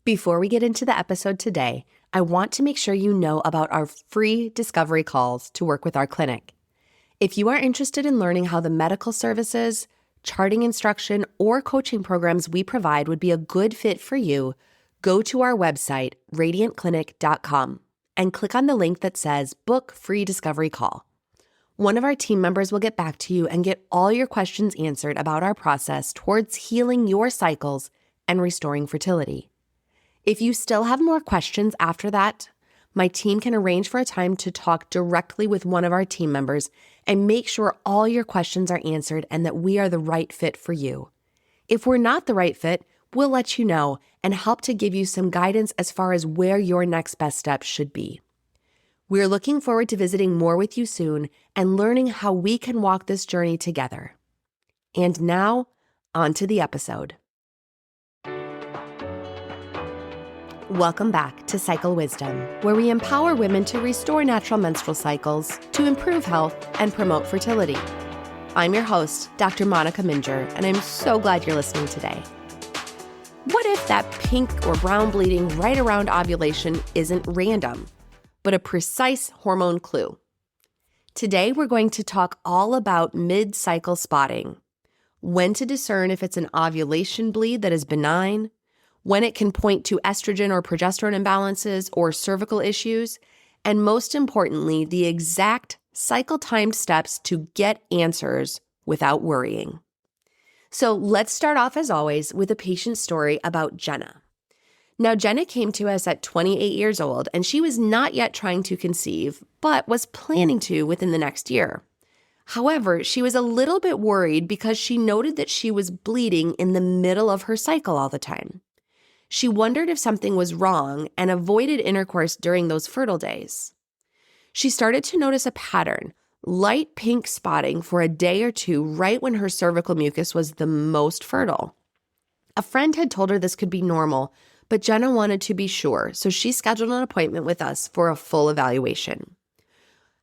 Before we get into the episode today, I want to make sure you know about our free discovery calls to work with our clinic. If you are interested in learning how the medical services, charting instruction, or coaching programs we provide would be a good fit for you, go to our website, radiantclinic.com, and click on the link that says Book Free Discovery Call. One of our team members will get back to you and get all your questions answered about our process towards healing your cycles and restoring fertility. If you still have more questions after that, my team can arrange for a time to talk directly with one of our team members and make sure all your questions are answered and that we are the right fit for you. If we're not the right fit, we'll let you know and help to give you some guidance as far as where your next best steps should be. We're looking forward to visiting more with you soon and learning how we can walk this journey together. And now, on to the episode. Welcome back to Cycle Wisdom, where we empower women to restore natural menstrual cycles, to improve health, and promote fertility. I'm your host, Dr. Monica Minjeur, and I'm so glad you're listening today. What if that pink or brown bleeding right around ovulation isn't random, but a precise hormone clue? Today, we're going to talk all about mid-cycle spotting, when to discern if it's an ovulation bleed that is benign, when it can point to estrogen or progesterone imbalances or cervical issues, and most importantly, the exact cycle-timed steps to get answers without worrying. So let's start off, as always, with a patient story about Jenna. Now, Jenna came to us at 28 years old, and she was not yet trying to conceive, but was planning to within the next year. However, she was a little bit worried because she noted that she was bleeding in the middle of her cycle all the time. She wondered if something was wrong and avoided intercourse during those fertile days. She started to notice a pattern, light pink spotting for a day or two right when her cervical mucus was the most fertile. A friend had told her this could be normal, but Jenna wanted to be sure, so she scheduled an appointment with us for a full evaluation.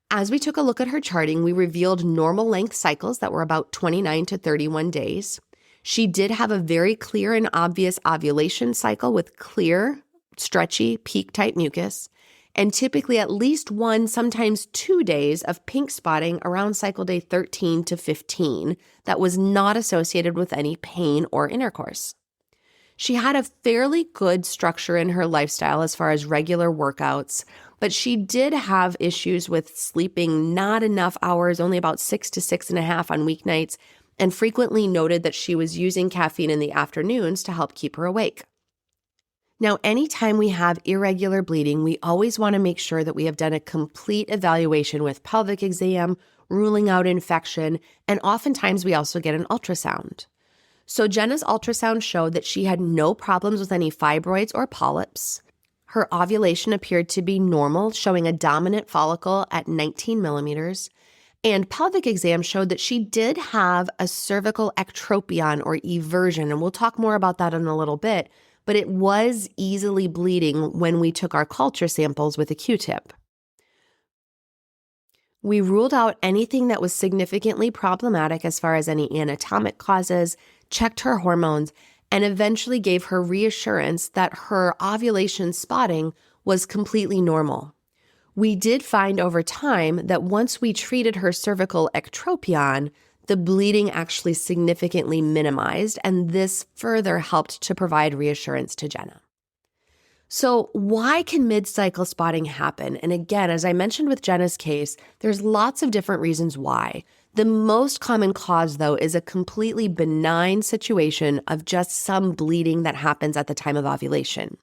As we took a look at her charting, we revealed normal length cycles that were about 29 to 31 days. She did have a very clear and obvious ovulation cycle with clear, stretchy, peak-type mucus, and typically at least 1, sometimes 2 days of pink spotting around cycle day 13 to 15 that was not associated with any pain or intercourse. She had a fairly good structure in her lifestyle as far as regular workouts, but she did have issues with sleeping not enough hours, only about 6 to 6.5 on weeknights, and frequently noted that she was using caffeine in the afternoons to help keep her awake. Now, anytime we have irregular bleeding, we always want to make sure that we have done a complete evaluation with pelvic exam, ruling out infection, and oftentimes we also get an ultrasound. So Jenna's ultrasound showed that she had no problems with any fibroids or polyps. Her ovulation appeared to be normal, showing a dominant follicle at 19 millimeters. And pelvic exam showed that she did have a cervical ectropion or eversion, and we'll talk more about that in a little bit, but it was easily bleeding when we took our culture samples with a Q-tip. We ruled out anything that was significantly problematic as far as any anatomic causes, checked her hormones, and eventually gave her reassurance that her ovulation spotting was completely normal. We did find over time that once we treated her cervical ectropion, the bleeding actually significantly minimized, and this further helped to provide reassurance to Jenna. So why can mid-cycle spotting happen? And again, as I mentioned with Jenna's case, there's lots of different reasons why. The most common cause, though, is a completely benign situation of just some bleeding that happens at the time of ovulation.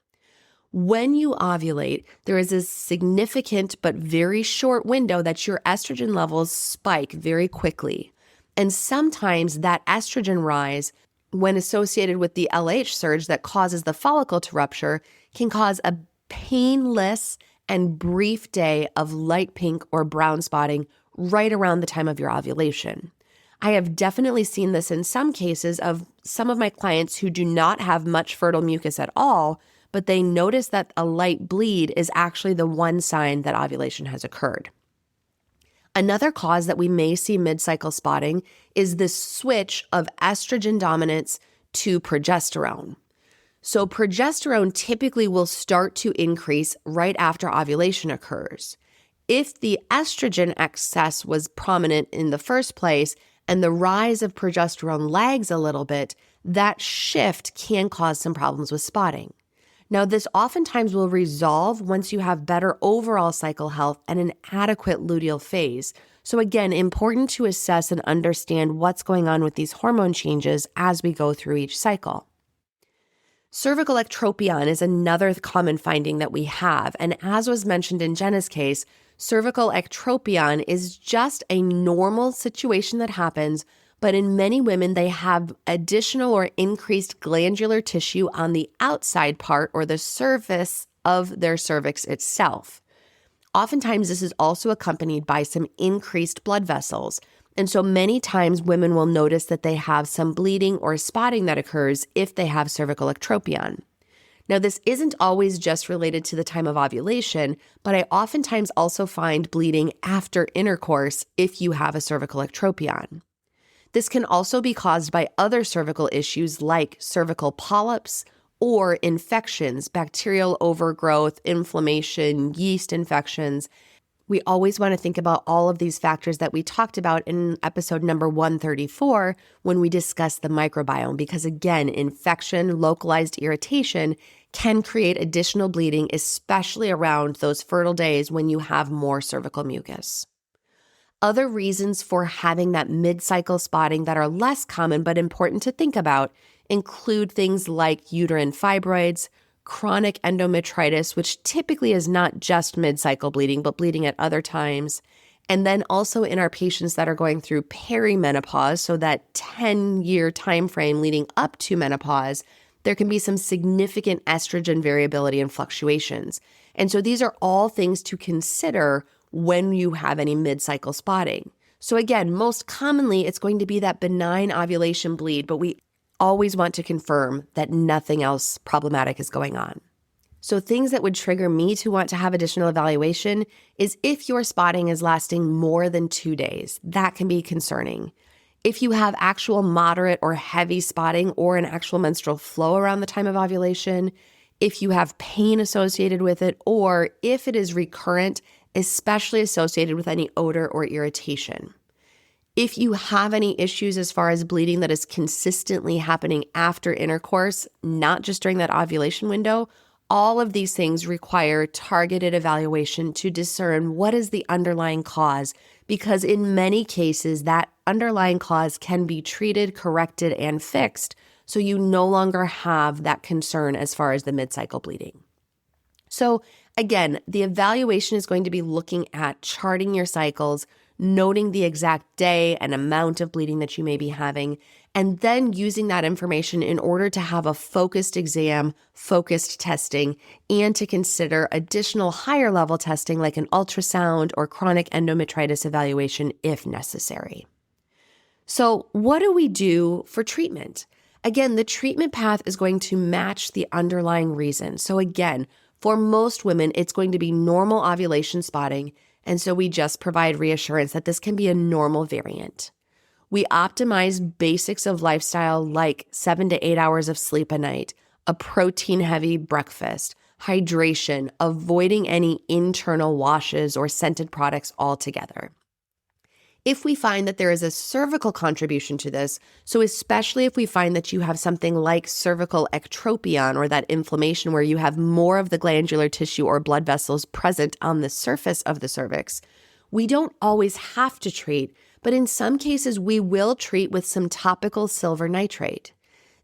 When you ovulate, there is a significant but very short window that your estrogen levels spike very quickly. And sometimes that estrogen rise, when associated with the LH surge that causes the follicle to rupture, can cause a painless and brief day of light pink or brown spotting right around the time of your ovulation. I have definitely seen this in some cases of some of my clients who do not have much fertile mucus at all, but they notice that a light bleed is actually the one sign that ovulation has occurred. Another cause that we may see mid-cycle spotting is the switch of estrogen dominance to progesterone. So progesterone typically will start to increase right after ovulation occurs. If the estrogen excess was prominent in the first place and the rise of progesterone lags a little bit, that shift can cause some problems with spotting. Now, this oftentimes will resolve once you have better overall cycle health and an adequate luteal phase. So again, important to assess and understand what's going on with these hormone changes as we go through each cycle. Cervical ectropion is another common finding that we have, and as was mentioned in Jenna's case, cervical ectropion is just a normal situation that happens, but in many women, they have additional or increased glandular tissue on the outside part or the surface of their cervix itself. Oftentimes, this is also accompanied by some increased blood vessels. And so many times women will notice that they have some bleeding or spotting that occurs if they have cervical ectropion. Now, this isn't always just related to the time of ovulation, but I oftentimes also find bleeding after intercourse if you have a cervical ectropion. This can also be caused by other cervical issues like cervical polyps or infections, bacterial overgrowth, inflammation, yeast infections. We always want to think about all of these factors that we talked about in episode number 134 when we discussed the microbiome, because again, infection, localized irritation can create additional bleeding, especially around those fertile days when you have more cervical mucus. Other reasons for having that mid-cycle spotting that are less common but important to think about include things like uterine fibroids, chronic endometritis, which typically is not just mid-cycle bleeding, but bleeding at other times. And then also in our patients that are going through perimenopause, so that 10-year time frame leading up to menopause, there can be some significant estrogen variability and fluctuations. And so these are all things to consider when you have any mid-cycle spotting. So again, most commonly, it's going to be that benign ovulation bleed, but we always want to confirm that nothing else problematic is going on. So things that would trigger me to want to have additional evaluation is if your spotting is lasting more than 2 days. That can be concerning. If you have actual moderate or heavy spotting or an actual menstrual flow around the time of ovulation, if you have pain associated with it, or if it is recurrent, especially associated with any odor or irritation. If you have any issues as far as bleeding that is consistently happening after intercourse, not just during that ovulation window, all of these things require targeted evaluation to discern what is the underlying cause, because in many cases, that underlying cause can be treated, corrected, and fixed, so you no longer have that concern as far as the mid-cycle bleeding. So again, the evaluation is going to be looking at charting your cycles, noting the exact day and amount of bleeding that you may be having, and then using that information in order to have a focused exam, focused testing, and to consider additional higher level testing like an ultrasound or chronic endometritis evaluation if necessary. So what do we do for treatment? Again, the treatment path is going to match the underlying reason. So again, for most women, it's going to be normal ovulation spotting, and so we just provide reassurance that this can be a normal variant. We optimize basics of lifestyle like 7 to 8 hours of sleep a night, a protein-heavy breakfast, hydration, avoiding any internal washes or scented products altogether. If we find that there is a cervical contribution to this, so especially if we find that you have something like cervical ectropion or that inflammation where you have more of the glandular tissue or blood vessels present on the surface of the cervix, we don't always have to treat, but in some cases we will treat with some topical silver nitrate.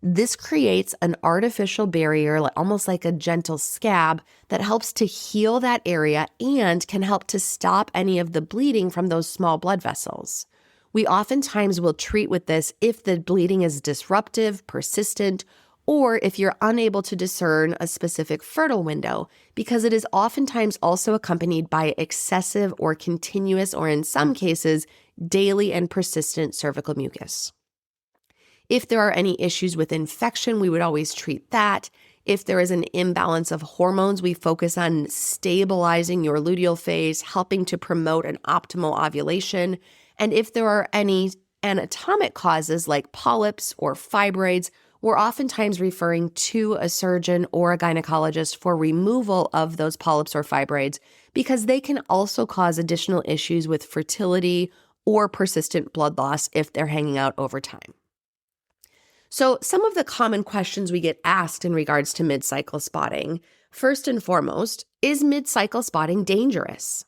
This creates an artificial barrier, almost like a gentle scab, that helps to heal that area and can help to stop any of the bleeding from those small blood vessels. We oftentimes will treat with this if the bleeding is disruptive, persistent, or if you're unable to discern a specific fertile window, because it is oftentimes also accompanied by excessive or continuous, or in some cases, daily and persistent cervical mucus. If there are any issues with infection, we would always treat that. If there is an imbalance of hormones, we focus on stabilizing your luteal phase, helping to promote an optimal ovulation. And if there are any anatomic causes like polyps or fibroids, we're oftentimes referring to a surgeon or a gynecologist for removal of those polyps or fibroids because they can also cause additional issues with fertility or persistent blood loss if they're hanging out over time. So some of the common questions we get asked in regards to mid-cycle spotting, first and foremost, is mid-cycle spotting dangerous?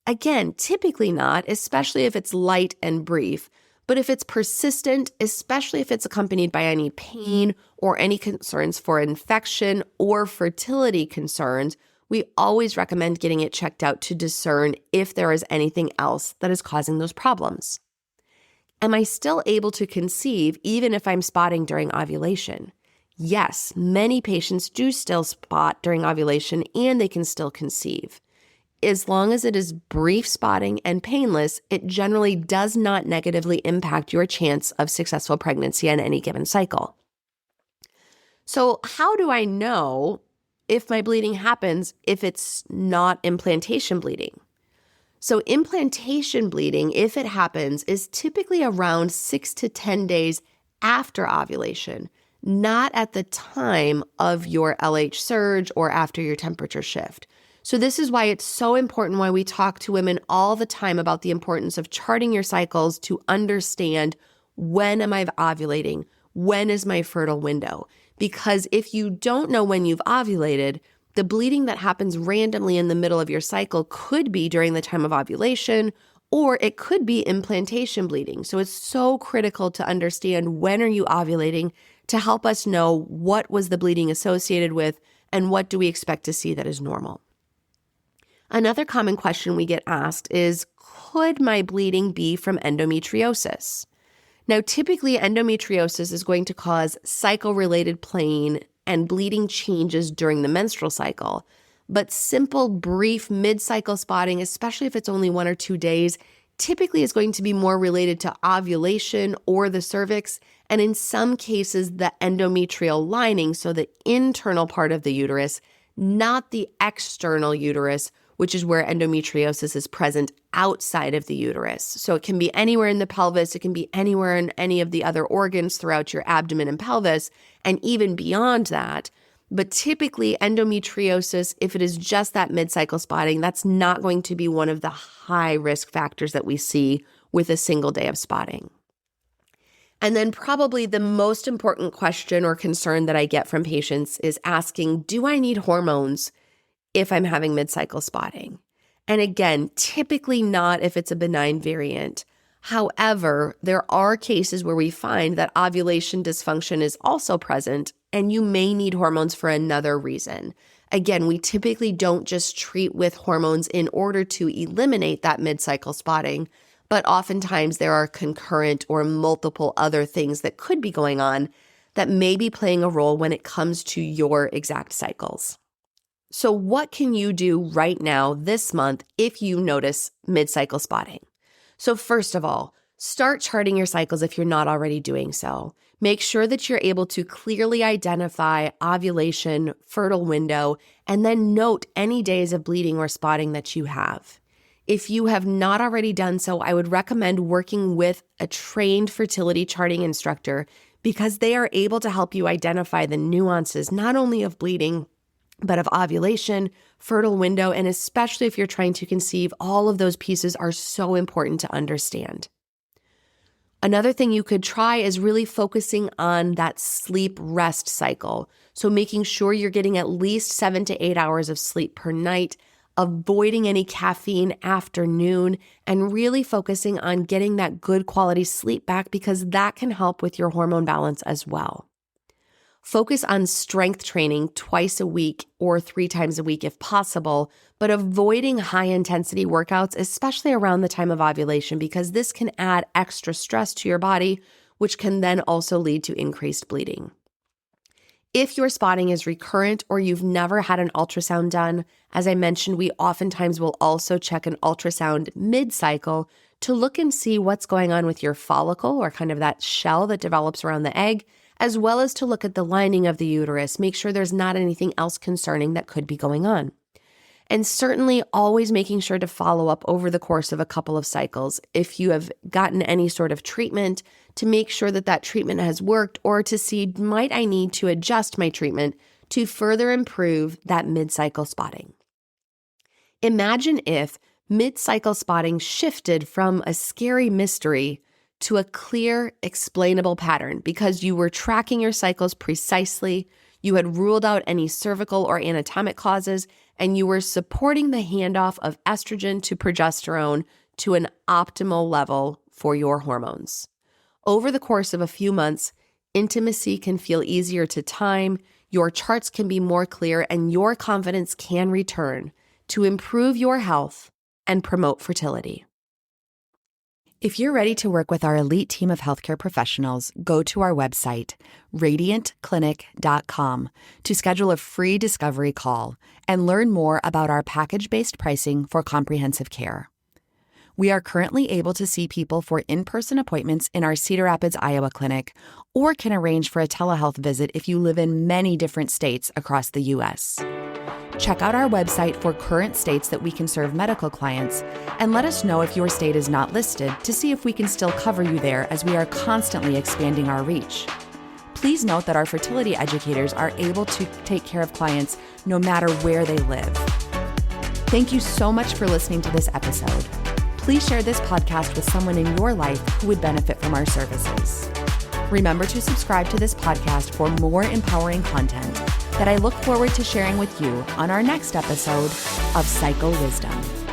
Again, typically not, especially if it's light and brief, but if it's persistent, especially if it's accompanied by any pain or any concerns for infection or fertility concerns, we always recommend getting it checked out to discern if there is anything else that is causing those problems. Am I still able to conceive even if I'm spotting during ovulation? Yes, many patients do still spot during ovulation and they can still conceive. As long as it is brief spotting and painless, it generally does not negatively impact your chance of successful pregnancy on any given cycle. So how do I know if my bleeding happens if it's not implantation bleeding? So implantation bleeding, if it happens, is typically around 6 to 10 days after ovulation, not at the time of your LH surge or after your temperature shift. So this is why it's so important why we talk to women all the time about the importance of charting your cycles to understand when am I ovulating, when is my fertile window. Because if you don't know when you've ovulated, the bleeding that happens randomly in the middle of your cycle could be during the time of ovulation, or it could be implantation bleeding. So it's so critical to understand when are you ovulating to help us know what was the bleeding associated with and what do we expect to see that is normal. Another common question we get asked is, could my bleeding be from endometriosis? Now, typically endometriosis is going to cause cycle-related pain and bleeding changes during the menstrual cycle, but simple, brief mid-cycle spotting, especially if it's only 1 or 2 days, typically is going to be more related to ovulation or the cervix, and in some cases, the endometrial lining, so the internal part of the uterus, not the external uterus, which is where endometriosis is present outside of the uterus. So it can be anywhere in the pelvis, it can be anywhere in any of the other organs throughout your abdomen and pelvis, and even beyond that. But typically endometriosis, if it is just that mid-cycle spotting, that's not going to be one of the high risk factors that we see with a single day of spotting. And then probably the most important question or concern that I get from patients is asking, do I need hormones if I'm having mid-cycle spotting? And again, typically not if it's a benign variant. However, there are cases where we find that ovulation dysfunction is also present and you may need hormones for another reason. Again, we typically don't just treat with hormones in order to eliminate that mid-cycle spotting, but oftentimes there are concurrent or multiple other things that could be going on that may be playing a role when it comes to your exact cycles. So what can you do right now this month if you notice mid-cycle spotting? So first of all, start charting your cycles if you're not already doing so. Make sure that you're able to clearly identify ovulation, fertile window, and then note any days of bleeding or spotting that you have. If you have not already done so, I would recommend working with a trained fertility charting instructor because they are able to help you identify the nuances not only of bleeding, but of ovulation, fertile window, and especially if you're trying to conceive, all of those pieces are so important to understand. Another thing you could try is really focusing on that sleep-rest cycle. So making sure you're getting at least 7 to 8 hours of sleep per night, avoiding any caffeine after noon, and really focusing on getting that good quality sleep back because that can help with your hormone balance as well. Focus on strength training twice a week or 3 times a week if possible, but avoiding high-intensity workouts, especially around the time of ovulation, because this can add extra stress to your body, which can then also lead to increased bleeding. If your spotting is recurrent or you've never had an ultrasound done, as I mentioned, we oftentimes will also check an ultrasound mid-cycle to look and see what's going on with your follicle or kind of that shell that develops around the egg, as well as to look at the lining of the uterus, make sure there's not anything else concerning that could be going on. And certainly always making sure to follow up over the course of a couple of cycles if you have gotten any sort of treatment, to make sure that that treatment has worked, or to see, might I need to adjust my treatment to further improve that mid-cycle spotting. Imagine if mid-cycle spotting shifted from a scary mystery to a clear, explainable pattern because you were tracking your cycles precisely, you had ruled out any cervical or anatomic causes, and you were supporting the handoff of estrogen to progesterone to an optimal level for your hormones. Over the course of a few months, intimacy can feel easier to time, your charts can be more clear, and your confidence can return to improve your health and promote fertility. If you're ready to work with our elite team of healthcare professionals, go to our website, radiantclinic.com, to schedule a free discovery call and learn more about our package-based pricing for comprehensive care. We are currently able to see people for in-person appointments in our Cedar Rapids, Iowa clinic, or can arrange for a telehealth visit if you live in many different states across the U.S. Check out our website for current states that we can serve medical clients, and let us know if your state is not listed to see if we can still cover you there, as we are constantly expanding our reach. Please note that our fertility educators are able to take care of clients no matter where they live. Thank you so much for listening to this episode. Please share this podcast with someone in your life who would benefit from our services. Remember to subscribe to this podcast for more empowering content that I look forward to sharing with you on our next episode of Cycle Wisdom.